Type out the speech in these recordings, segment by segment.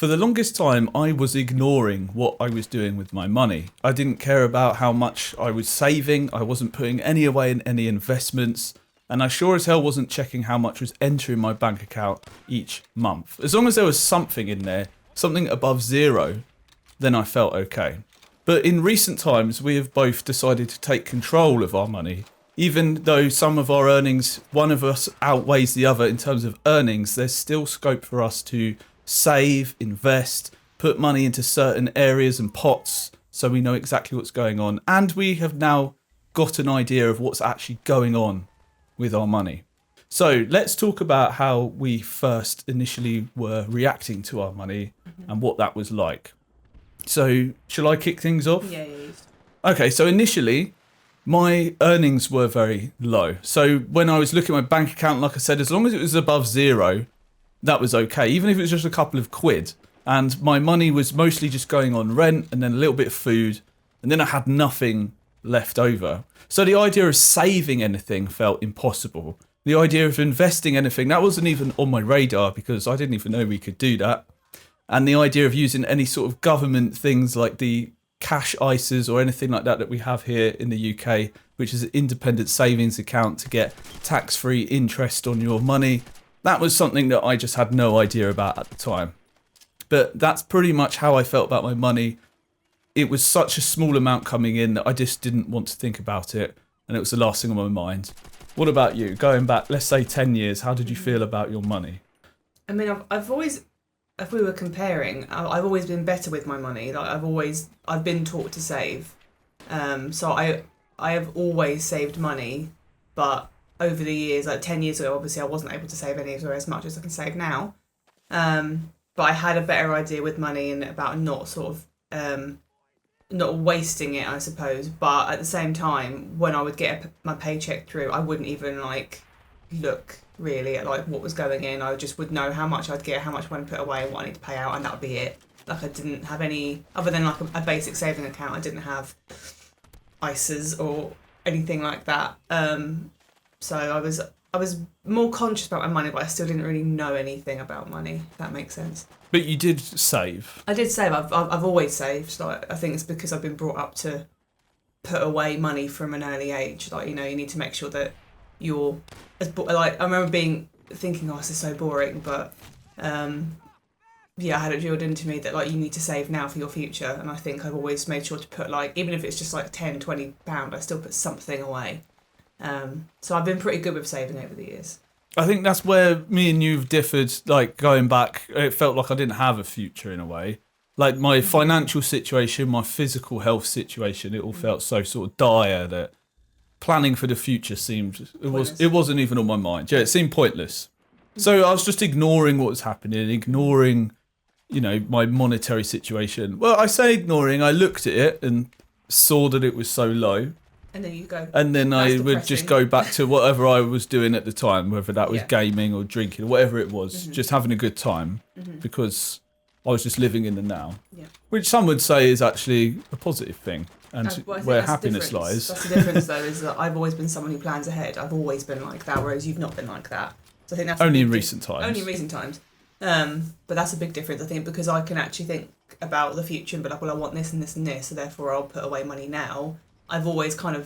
For the longest time, I was ignoring what I was doing with my money. I didn't care about how much I was saving. I wasn't putting any away in any investments. And I sure as hell wasn't checking how much was entering my bank account each month. As long as there was something in there, something above zero, then I felt okay. But in recent times, we have both decided to take control of our money. Even though some of our earnings, one of us outweighs the other in terms of earnings, there's still scope for us to save, invest, put money into certain areas and pots so we know exactly what's going on. And we have now got an idea of what's actually going on with our money. So let's talk about how we first initially were reacting to our money and what that was like. So shall I kick things off? Yeah. Okay, so initially my earnings were very low. So when I was looking at my bank account, like I said, as long as it was above zero, that was okay, even if it was just a couple of quid. And my money was mostly just going on rent and then a little bit of food. And then I had nothing left over. So the idea of saving anything felt impossible. The idea of investing anything, that wasn't even on my radar because I didn't even know we could do that. And the idea of using any sort of government things like the cash ISAs or anything like that we have here in the UK, which is an independent savings account to get tax-free interest on your money. That was something that I just had no idea about at the time. But that's pretty much how I felt about my money. It was such a small amount coming in that I just didn't want to think about it. And it was the last thing on my mind. What about you? Going back, let's say 10 years, how did you feel about your money? I mean, I've always, if we were comparing, I've always been better with my money. Like I've been taught to save. So I have always saved money, but over the years, like 10 years ago, obviously I wasn't able to save any or as much as I can save now. But I had a better idea with money and about not sort of, not wasting it, I suppose. But at the same time, when I would get my paycheck through, I wouldn't even like look really at like what was going in. I just would know how much I'd get, how much I want to put away, what I need to pay out, and that would be it. Like I didn't have any, other than like a basic saving account, I didn't have ISAs or anything like that. So I was more conscious about my money, but I still didn't really know anything about money, if that makes sense. But you did save. I did save. I've always saved. Like I think it's because I've been brought up to put away money from an early age. Like, you know, you need to make sure that you're like I remember thinking, oh, this is so boring, but yeah, I had it drilled into me that like you need to save now for your future. And I think I've always made sure to put like, even if it's just like £10-20, I still put something away. So I've been pretty good with saving over the years. I think that's where me and you've differed, like going back, it felt like I didn't have a future in a way. Like my financial situation, my physical health situation, it all felt so sort of dire that planning for the future it wasn't even on my mind. Yeah, it seemed pointless. So I was just ignoring what was happening, ignoring, you know, my monetary situation. Well, I say ignoring, I looked at it and saw that it was so low. And then you go. And then I would just go back to whatever I was doing at the time, whether that was gaming or drinking or whatever it was, just having a good time because I was just living in the now, which some would say is actually a positive thing and where happiness lies. That's the difference, though, is that I've always been someone who plans ahead. I've always been like that, whereas you've not been like that. So I think that's only in recent times. Only in recent times. But that's a big difference, I think, because I can actually think about the future and be like, well, I want this and this and this, so therefore I'll put away money now. I've always I'm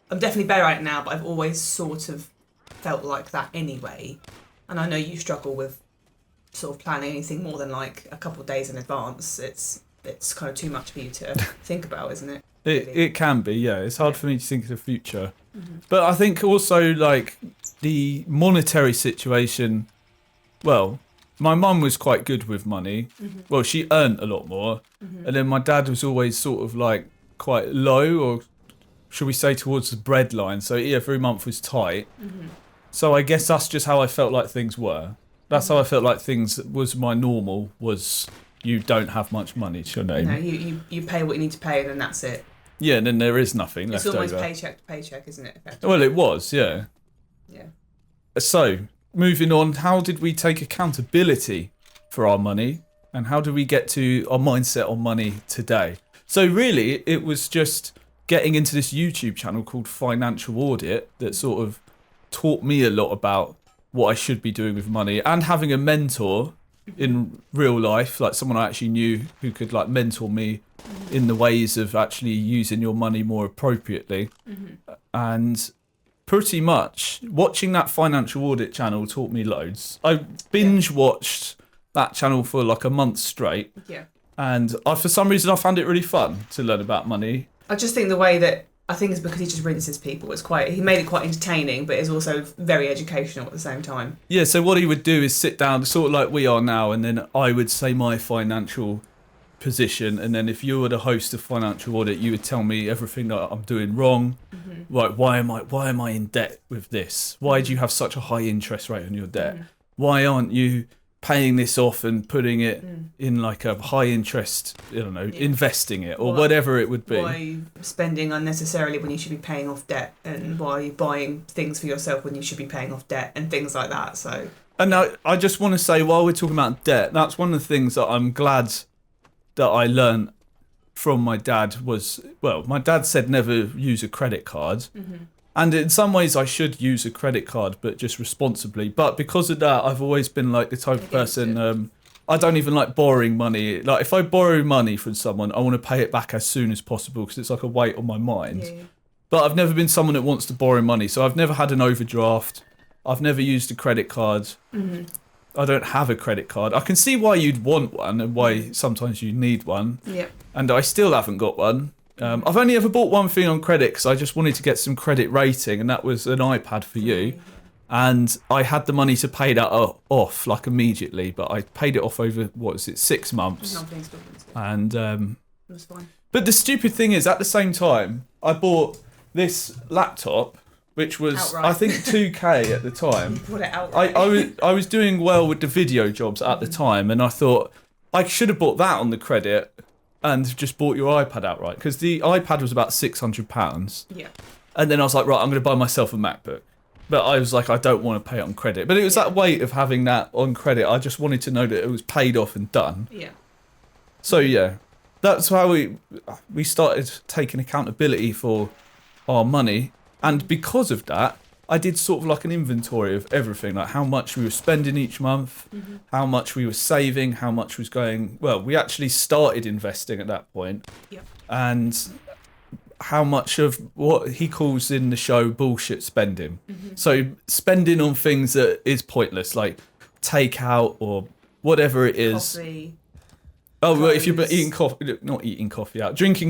definitely better at it now, but I've always sort of felt like that anyway. And I know you struggle with sort of planning anything more than like a couple of days in advance. It's kind of too much for you to think about, isn't it? Really? It can be, yeah. It's hard for me to think of the future. But I think also like the monetary situation, well, my mum was quite good with money. Well, she earned a lot more. And then my dad was always sort of like quite low, or should we say towards the bread line. So yeah, every month was tight. So I guess that's just how I felt like things were. That's how I felt like things was my normal, was you don't have much money, it's your name. No, you pay what you need to pay and then that's it. Yeah, and then there is nothing left over. It's almost paycheck to paycheck, isn't it? Well, it was, yeah. Yeah. So, moving on, how did we take accountability for our money and how do we get to our mindset on money today? So really, it was just getting into this YouTube channel called Financial Audit that sort of taught me a lot about what I should be doing with money, and having a mentor in real life, like someone I actually knew who could like mentor me in the ways of actually using your money more appropriately. And pretty much watching that financial audit channel taught me loads. I binge watched that channel for like a month straight. Yeah. And for some reason I found it really fun to learn about money. I just think the way that, I think it's because he just rinses people. He made it quite entertaining, but it's also very educational at the same time. Yeah, so what he would do is sit down, sort of like we are now, and then I would say my financial position, and then if you were the host of financial audit, you would tell me everything that I'm doing wrong. Like, why am I in debt with this? Why do you have such a high interest rate on your debt? Why aren't you paying this off and putting it in like a high interest, investing it or whatever it would be? Why are you spending unnecessarily when you should be paying off debt, and why are you buying things for yourself when you should be paying off debt, and things like that. So, and now I just want to say, while we're talking about debt, that's one of the things that I'm glad that I learned from my dad was, well, my dad said never use a credit card. And in some ways I should use a credit card, but just responsibly. But because of that, I've always been like the type of person, I don't even like borrowing money. Like if I borrow money from someone, I want to pay it back as soon as possible because it's like a weight on my mind. Yeah. But I've never been someone that wants to borrow money. So I've never had an overdraft. I've never used a credit card. I don't have a credit card. I can see why you'd want one and why sometimes you need one. Yeah. And I still haven't got one. I've only ever bought one thing on credit because I just wanted to get some credit rating, and that was an iPad for you. And I had the money to pay that off like immediately, but I paid it off over 6 months. And it was fine. But the stupid thing is, at the same time, I bought this laptop, which was outright. I think 2K at the time. You bought it outright. I was doing well with the video jobs at the time, and I thought I should have bought that on the credit and just bought your iPad outright, because the iPad was about £600. Yeah. And then I was like, right, I'm going to buy myself a MacBook. But I was like, I don't want to pay it on credit. But it was that weight of having that on credit. I just wanted to know that it was paid off and done. Yeah. So yeah, that's how we started taking accountability for our money. And because of that, I did sort of like an inventory of everything, like how much we were spending each month, how much we were saving, how much was going. Well, we actually started investing at that point, and how much of what he calls in the show bullshit spending. So spending on things that is pointless, like takeout or whatever it is. Coffee. Oh, well, if you're drinking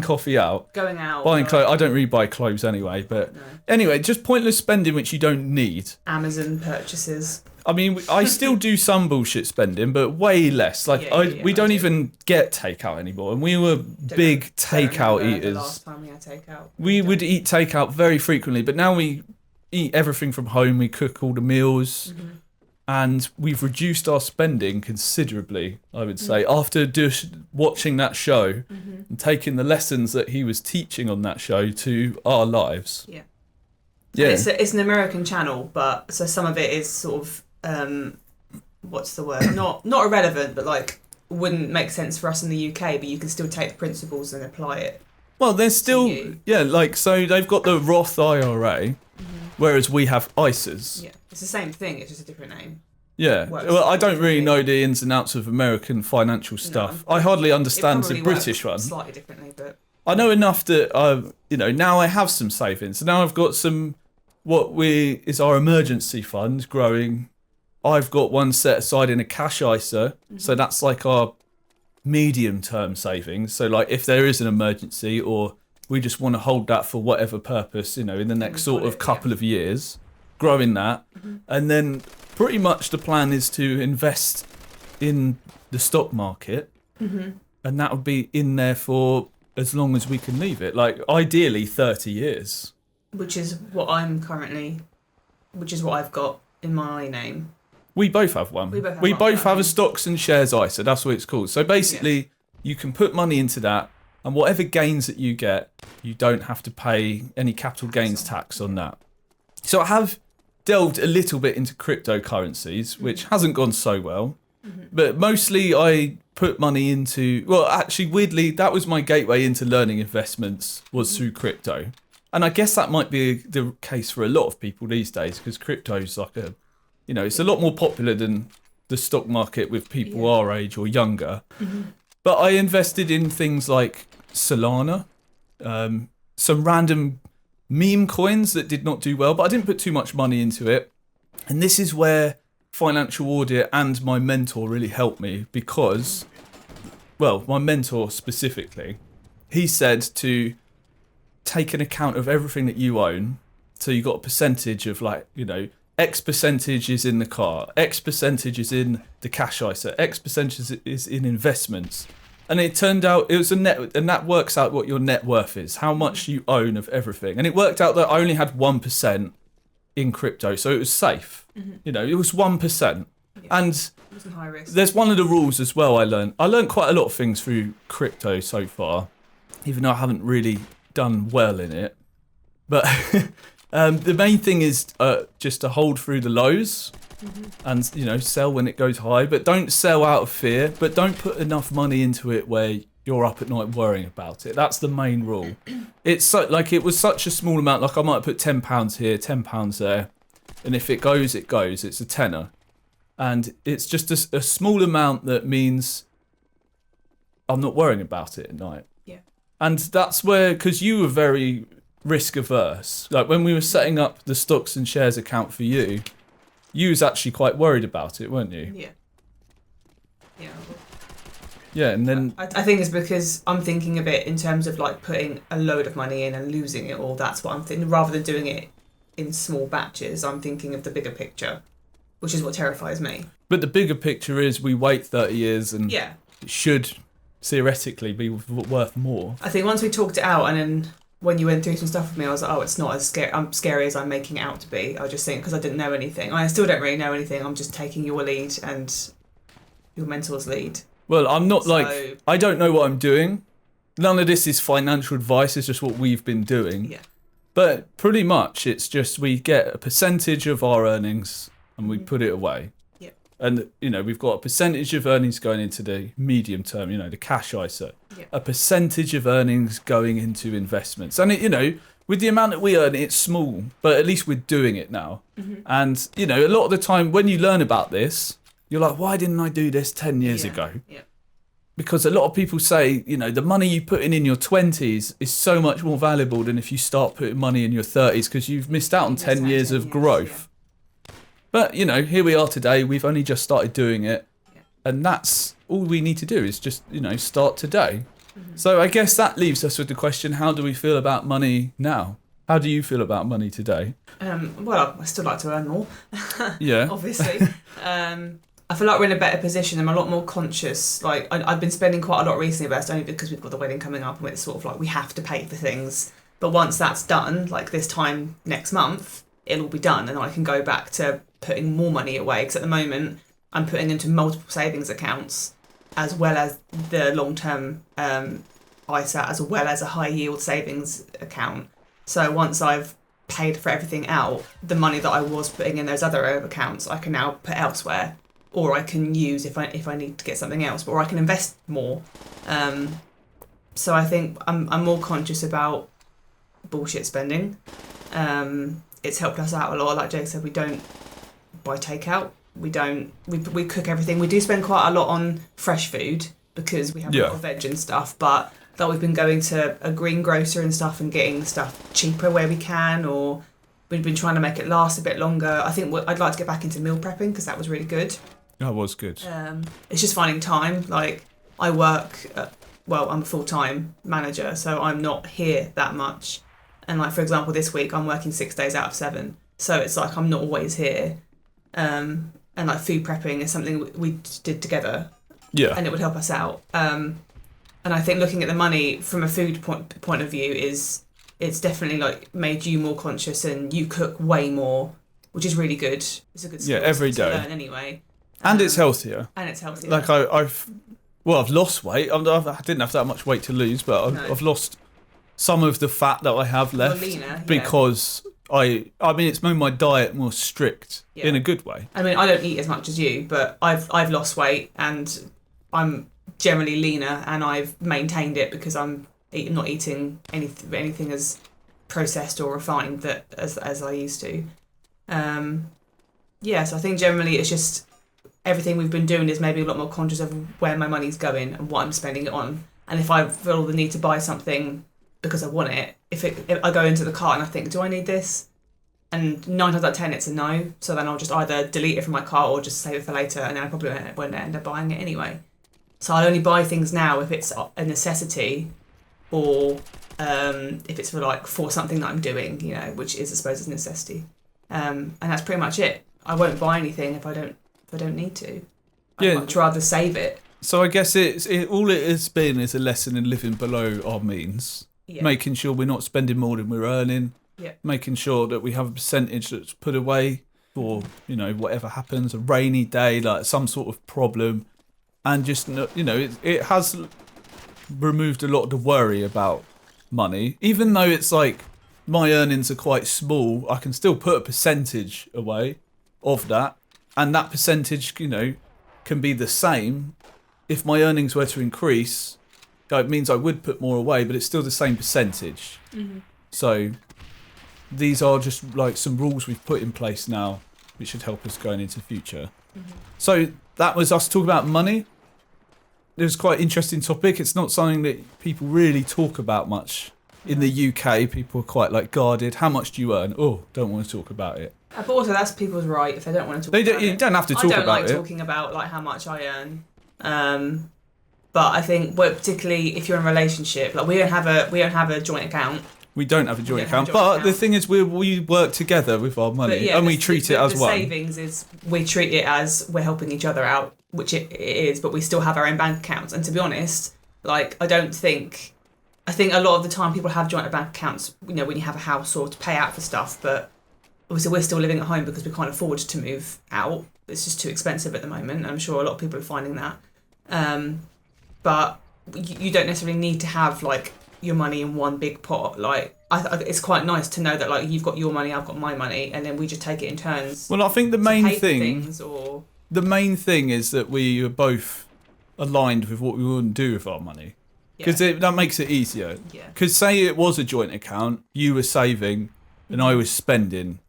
coffee out, going out, buying clothes. I don't really buy clothes anyway, but anyway, just pointless spending which you don't need. Amazon purchases. I mean, I still do some bullshit spending, but way less. Like we don't even get takeout anymore, and we were big takeout eaters. The last time we had takeout, we would eat takeout very frequently, but now we eat everything from home. We cook all the meals. And we've reduced our spending considerably, I would say, after watching that show and taking the lessons that he was teaching on that show to our lives. Yeah. Yeah. It's an American channel, but so some of it is sort of, what's the word? Not irrelevant, but like wouldn't make sense for us in the UK, but you can still take the principles and apply it. Well, there's still, like, so they've got the Roth IRA, whereas we have ISAs. Yeah. It's the same thing, it's just a different name. Yeah. Well, I don't really know the ins and outs of American financial stuff. I hardly understand the British one. Slightly differently, but I know enough that now I have some savings. So now I've got some is our emergency fund growing. I've got one set aside in a cash ISA, so that's like our medium term savings. So like if there is an emergency or we just want to hold that for whatever purpose, in the next sort of couple of years. Growing that, and then pretty much the plan is to invest in the stock market, and that would be in there for as long as we can leave it, like ideally 30 years. Which is what I've got in my name. We both have one. We both have a stocks and shares ISA, that's what it's called. So basically, you can put money into that, and whatever gains that you get, you don't have to pay any capital gains tax on that. So I have delved a little bit into cryptocurrencies, which hasn't gone so well. But mostly I put money into, well, actually, weirdly, that was my gateway into learning investments was through crypto. And I guess that might be the case for a lot of people these days, because crypto's like it's a lot more popular than the stock market with people our age or younger. But I invested in things like Solana, some random meme coins that did not do well, but I didn't put too much money into it. And this is where financial audit and my mentor really helped me because, well, my mentor specifically, he said to take an account of everything that you own. So you got a percentage of like, you know, X percentage is in the car, X percentage is in the cash ISA, X percentage is in investments. And it turned out it was a net, and that works out what your net worth is, how much you own of everything. And it worked out that I only had 1% in crypto, so it was safe. You know, it was 1%. Yeah. And It wasn't high risk. there's one of the rules as well I learned. I learned quite a lot of things through crypto so far, even though I haven't really done well in it. But the main thing is just to hold through the lows and, you know, sell when it goes high. But don't sell out of fear, but don't put enough money into it where you're up at night worrying about it. That's the main rule. It's so, like it was such a small amount. Like I might put £10 here, £10 there. And if it goes, it goes. It's a tenner. And it's just a small amount that means I'm not worrying about it at night. Yeah. And that's where, because you were very risk averse. Like when we were setting up the stocks and shares account for you, you was actually quite worried about it, weren't you? Yeah. Yeah. Yeah, and then I think it's because I'm thinking of it in terms of like putting a load of money in and losing it all. That's what I'm thinking. Rather than doing it in small batches, I'm thinking of the bigger picture, which is what terrifies me. but the bigger picture is we wait 30 years and Yeah. it should theoretically be worth more. I think once we talked it out, and then when you went through some stuff with me, I was like, oh, it's not as scary as I'm making it out to be. I was just saying because I didn't know anything. I still don't really know anything. I'm just taking your lead and your mentor's lead. Well, I'm not So- like, I don't know what I'm doing. None of this is financial advice, it's just what we've been doing. Yeah. But pretty much it's just we get a percentage of our earnings and we put it away. Yeah. And, you know, we've got a percentage of earnings going into the medium term, you know, the cash ISA. Yeah. A percentage of earnings going into investments. And, it, you know, with the amount that we earn, it's small, but at least we're doing it now. And, you know, a lot of the time when you learn about this, you're like, why didn't I do this 10 years ago? Yeah. Because a lot of people say, you know, the money you put in your 20s is so much more valuable than if you start putting money in your 30s because you've missed out on 10 years of growth. But, you know, here we are today. We've only just started doing it. Yeah. And that's all we need to do is just, you know, start today. So I guess that leaves us with the question, how do we feel about money now? How do you feel about money today? Well, I still like to earn more, Yeah. obviously. I feel like we're in a better position. I'm a lot more conscious. Like I've been spending quite a lot recently, but it's only because we've got the wedding coming up and it's sort of like we have to pay for things. But once that's done, like this time next month, it'll be done and I can go back to putting more money away. Because at the moment, I'm putting into multiple savings accounts as well as the long-term ISA, as well as a high-yield savings account. So once I've paid for everything out, the money that I was putting in those other accounts, I can now put elsewhere. Or I can use if I need to get something else, or I can invest more. So I think I'm more conscious about bullshit spending. It's helped us out a lot. Like Jake said, we don't buy takeout. We cook everything. We do spend quite a lot on fresh food because we have a lot of veg and stuff. But that we've been going to a greengrocer and stuff and getting stuff cheaper where we can, or we've been trying to make it last a bit longer. I think I'd like to get back into meal prepping because that was really good. That was good. It's just finding time. Like I work, I'm a full-time manager, so I'm not here that much. And like, for example, this week I'm working 6 days out of 7. So it's like I'm not always here. And like food prepping is something we did together. Yeah. And it would help us out. And I think looking at the money from a food point of view it's definitely like made you more conscious and you cook way more, which is really good. It's a good skill every to day. learn anyway. And it's healthier. And it's healthier. Like I've lost weight. I didn't have that much weight to lose, but I've lost some of the fat that I have left leaner, because I mean it's made my diet more strict in a good way. I mean, I don't eat as much as you, but I've lost weight and I'm generally leaner, and I've maintained it because I'm not eating anything as processed or refined as I used to. So I think generally it's just everything we've been doing is maybe a lot more conscious of where my money's going and what I'm spending it on. And if I feel the need to buy something because I want it, if I go into the cart and I think, do I need this? And 9 times out of 10 it's a no. So then I'll just either delete it from my cart or just save it for later, and then I probably won't end up buying it anyway. So I only buy things now if it's a necessity, or if it's for something that I'm doing, which is, I suppose, a necessity. And that's pretty much it. I won't buy anything if I don't need to. I'd much rather save it. So I guess all it has been is a lesson in living below our means, making sure we're not spending more than we're earning, making sure that we have a percentage that's put away for whatever happens, a rainy day, like some sort of problem, and just it has removed a lot of the worry about money. Even though it's like my earnings are quite small, I can still put a percentage away of that, and that percentage can be the same. If my earnings were to increase, it means I would put more away, but it's still the same percentage. Mm-hmm. So these are just like some rules we've put in place now, which should help us going into the future. Mm-hmm. So that was us talking about money. It was quite an interesting topic. It's not something that people really talk about much. In the UK, people are quite guarded. How much do you earn? Oh, don't want to talk about it. But also, that's people's right if they don't want to talk about it. You don't have to talk about it. I don't like talking about how much I earn. But I think, particularly if you're in a relationship, we don't have a joint account. We don't have a joint account, but the thing is, we work together with our money, and we treat it as one. The savings is we treat it as we're helping each other out, which it is, but we still have our own bank accounts. And to be honest, I think a lot of the time people have joint bank accounts, when you have a house or to pay out for stuff, but obviously we're still living at home because we can't afford to move out. It's just too expensive at the moment. I'm sure a lot of people are finding that. But you don't necessarily need to have your money in one big pot. It's quite nice to know that you've got your money, I've got my money, and then we just take it in turns. Well, I think the main thing is that we are both aligned with what we want to do with our money. Because that makes it easier. Because say it was a joint account, you were saving and I was spending.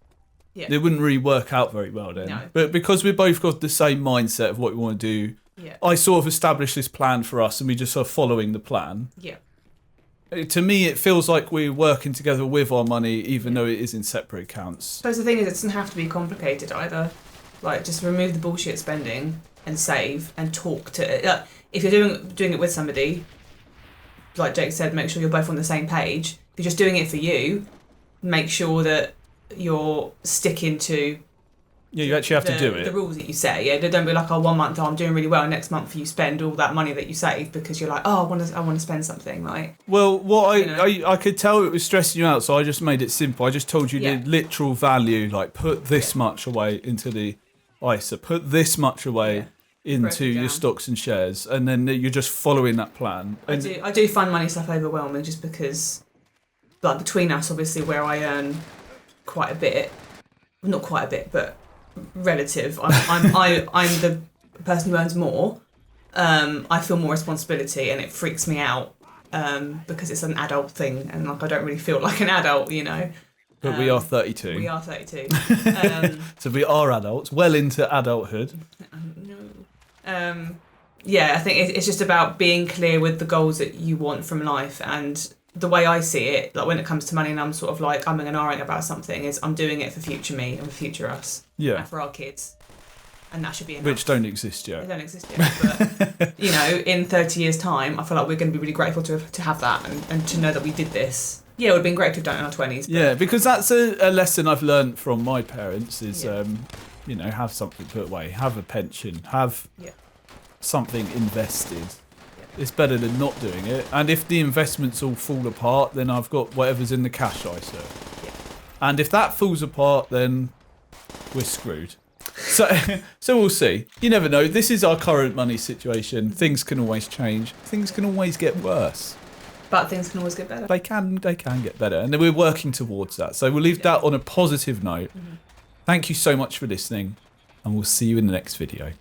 It wouldn't really work out very well then. No. But because we both got the same mindset of what we want to do, I sort of established this plan for us and we just are following the plan. To me, it feels like we're working together with our money, even though it is in separate accounts. So the thing is, it doesn't have to be complicated either. Just remove the bullshit spending and save and talk to... if you're doing it with somebody... like Jake said, make sure you're both on the same page. If you're just doing it for you, make sure that you're sticking to you actually have to do it. The rules that you set. Don't be like, 1 month I'm doing really well, and next month you spend all that money that you saved because you're like, I want to spend something. Well, I could tell it was stressing you out, so I just made it simple. I just told you the literal value, put this much away into the ISA, put this much away into your stocks and shares, and then you're just following that plan. I do find money stuff overwhelming just because, between us, obviously, where I earn quite a bit, not quite a bit, but relative. I'm the person who earns more. I feel more responsibility, and it freaks me out because it's an adult thing, and I don't really feel like an adult, But we are 32. We are 32. So we are adults, well into adulthood. I think it's just about being clear with the goals that you want from life. And the way I see it, when it comes to money, and I'm sort of I'm an R about something, is I'm doing it for future me and for future us. And for our kids. And that should be enough. Which don't exist yet. They don't exist yet. But, in 30 years' time, I feel like we're going to be really grateful to have that and to know that we did this. Yeah, it would have been great to have done it in our 20s. Yeah, because that's a lesson I've learned from my parents is, have something put away, have a pension, have something invested. It's better than not doing it. And if the investments all fall apart, then I've got whatever's in the cash ISA. And if that falls apart, then we're screwed. So we'll see. You never know. This is our current money situation. Things can always change. Things can always get worse. But things can always get better. They can get better. And we're working towards that. So we'll leave that on a positive note. Mm-hmm. Thank you so much for listening. And we'll see you in the next video.